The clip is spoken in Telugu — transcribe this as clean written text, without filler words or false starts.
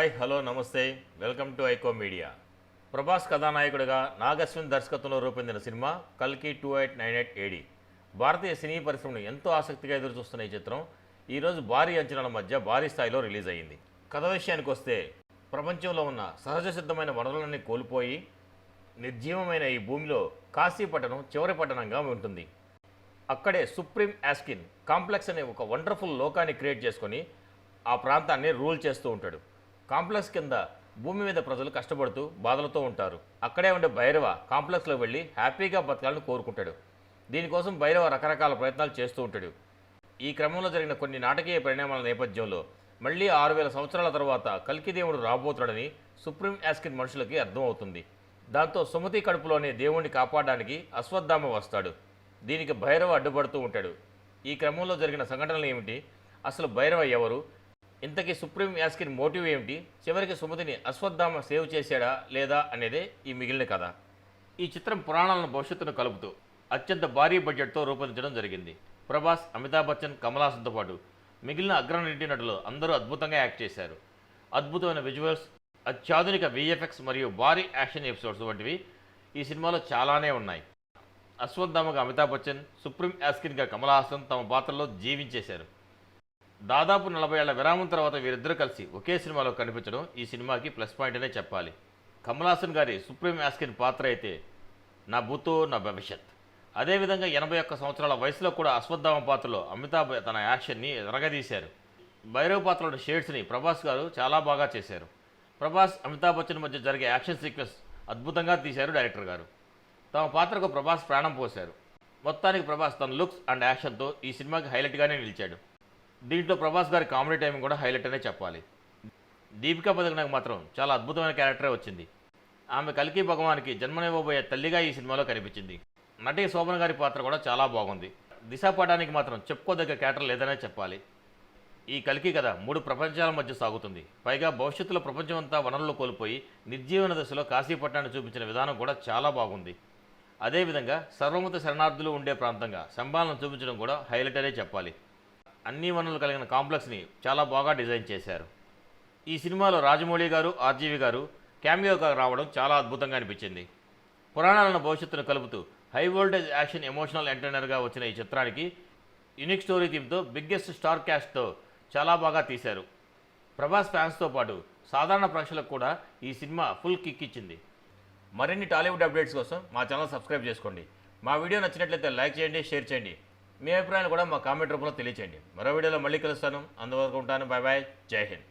హాయ్ హలో నమస్తే welcome to iQOO media. Prabhas కథానాయకుడిగా నాగశ్విన్ దర్శకత్వంలో రూపొందిన సినిమా కల్కి 2898 ఏడి. భారతీయ సినీ పరిశ్రమను ఎంతో ఆసక్తిగా ఎదురుచూస్తున్న ఈ చిత్రం ఈరోజు భారీ అంచనాల మధ్య భారీ స్థాయిలో రిలీజ్ అయ్యింది. కథ విషయానికి వస్తే ప్రపంచంలో ఉన్న సహజ సిద్ధమైన వనరులన్నీ కోల్పోయి నిర్జీవమైన ఈ భూమిలో కాశీ పట్టణం చివరి పట్టణంగా ఉంటుంది. అక్కడే సుప్రీం యాస్కిన్ కాంప్లెక్స్ అనే ఒక వండర్ఫుల్ లోకాన్ని క్రియేట్ చేసుకొని ఆ ప్రాంతాన్ని రూల్ చేస్తూ ఉంటాడు. కాంప్లెక్స్ కింద భూమి మీద ప్రజలు కష్టపడుతూ బాధలతో ఉంటారు. అక్కడే ఉండే భైరవ కాంప్లెక్స్లో వెళ్ళి హ్యాపీగా బతకాలని కోరుకుంటాడు. దీనికోసం భైరవ రకరకాల ప్రయత్నాలు చేస్తూ ఉంటాడు. ఈ క్రమంలో జరిగిన కొన్ని నాటకీయ పరిణామాల నేపథ్యంలో మళ్ళీ 6000 సంవత్సరాల తర్వాత కల్కి దేవుడు రాబోతున్నాడని సుప్రీం యాస్కిన్ మనుషులకి అర్థమవుతుంది. దాంతో సుమతి కడుపులోనే దేవుణ్ణి కాపాడడానికి అశ్వత్థామ వస్తాడు. దీనికి భైరవ అడ్డుపడుతూ ఉంటాడు. ఈ క్రమంలో జరిగిన సంఘటనలు ఏమిటి, అసలు భైరవ ఎవరు, ఇంతకీ సుప్రీం యాస్కిన్ మోటివ్ ఏమిటి, చివరికి సుమతిని అశ్వత్థామ సేవ్ చేశాడా లేదా అనేదే ఈ మిగిలిన కథ. ఈ చిత్రం పురాణాలను భవిష్యత్తును కలుపుతూ అత్యంత భారీ బడ్జెట్తో రూపొందించడం జరిగింది. ప్రభాస్, అమితాబ్ బచ్చన్, కమల్ హాసన్తో పాటు మిగిలిన అగ్రనటి నటులు అందరూ అద్భుతంగా యాక్ట్ చేశారు. అద్భుతమైన విజువల్స్, అత్యాధునిక విఎఫ్ఎక్స్ మరియు భారీ యాక్షన్ ఎపిసోడ్స్ వంటివి ఈ సినిమాలో చాలానే ఉన్నాయి. అశ్వత్థామగా అమితాబ్ బచ్చన్, సుప్రీం యాస్కిన్గా కమల్ హాసన్ తమ పాత్రలో జీవించేశారు. దాదాపు 40 ఏళ్ల విరామం తర్వాత వీరిద్దరూ కలిసి ఒకే సినిమాలో కనిపించడం ఈ సినిమాకి ప్లస్ పాయింట్ అనే చెప్పాలి. కమల్ హాసన్ గారి సుప్రీం యాస్కిన్ పాత్ర అయితే నా భూతో నా భవిష్యత్. అదేవిధంగా 81 సంవత్సరాల వయసులో కూడా అశ్వత్థామ పాత్రలో అమితాబ్ తన యాక్షన్ని ఎరగదీశారు. భైరవ్ పాత్రలోని షేడ్స్ని ప్రభాస్ గారు చాలా బాగా చేశారు. ప్రభాస్, అమితాబ్ బచ్చన్ మధ్య జరిగే యాక్షన్ సీక్వెన్స్ అద్భుతంగా తీశారు డైరెక్టర్ గారు. తమ పాత్రకు ప్రభాస్ ప్రాణం పోశారు. మొత్తానికి ప్రభాస్ తన లుక్స్ అండ్ యాక్షన్తో ఈ సినిమాకి హైలైట్గానే నిలిచాడు. దీంట్లో ప్రభాస్ గారి కామెడీ టైమింగ్ కూడా హైలైట్ అనే చెప్పాలి. దీపికా పదుకొనెకు మాత్రం చాలా అద్భుతమైన క్యారెక్టరే వచ్చింది. ఆమె కల్కి భగవాన్కి జన్మనివ్వబోయే తల్లిగా ఈ సినిమాలో కనిపించింది. నటి శోభన్ గారి పాత్ర కూడా చాలా బాగుంది. దిశ పడడానికి మాత్రం చెప్పుకోదగ్గ క్యారెక్టర్ లేదనే చెప్పాలి. ఈ కల్కి కథ 3 ప్రపంచాల మధ్య సాగుతుంది. పైగా భవిష్యత్తులో ప్రపంచమంతా వనరులు కోల్పోయి నిర్జీవన దశలో కాశీపట్నాన్ని చూపించిన విధానం కూడా చాలా బాగుంది. అదేవిధంగా సర్వమత శరణార్థులు ఉండే ప్రాంతంగా శంబాలను చూపించడం కూడా హైలైట్ అనే చెప్పాలి. అన్ని వనరులు కలిగిన కాంప్లెక్స్ని చాలా బాగా డిజైన్ చేశారు. ఈ సినిమాలో రాజమౌళి గారు, ఆర్జీవి గారు క్యామియోగా రావడం చాలా అద్భుతంగా అనిపించింది. పురాణాలను భవిష్యత్తును కలుపుతూ హై వోల్టేజ్ యాక్షన్ ఎమోషనల్ ఎంటర్టైనర్గా వచ్చిన ఈ చిత్రానికి యూనిక్ స్టోరీ థీమ్తో బిగ్గెస్ట్ స్టార్ క్యాస్ట్తో చాలా బాగా తీశారు. ప్రభాస్ ఫ్యాన్స్తో పాటు సాధారణ ప్రేక్షకులకు కూడా ఈ సినిమా ఫుల్ కిక్ ఇచ్చింది. మరిన్ని టాలీవుడ్ అప్డేట్స్ కోసం మా ఛానల్ సబ్స్క్రైబ్ చేసుకోండి. మా వీడియో నచ్చినట్లయితే లైక్ చేయండి, షేర్ చేయండి. మీ అభిప్రాయాలు కూడా మా కామెంట్ రూపంలో తెలియచేయండి. మరో వీడియోలో మళ్ళీ కలుస్తాను. అందువరకు ఉంటాను. Bye bye. జై హింద్.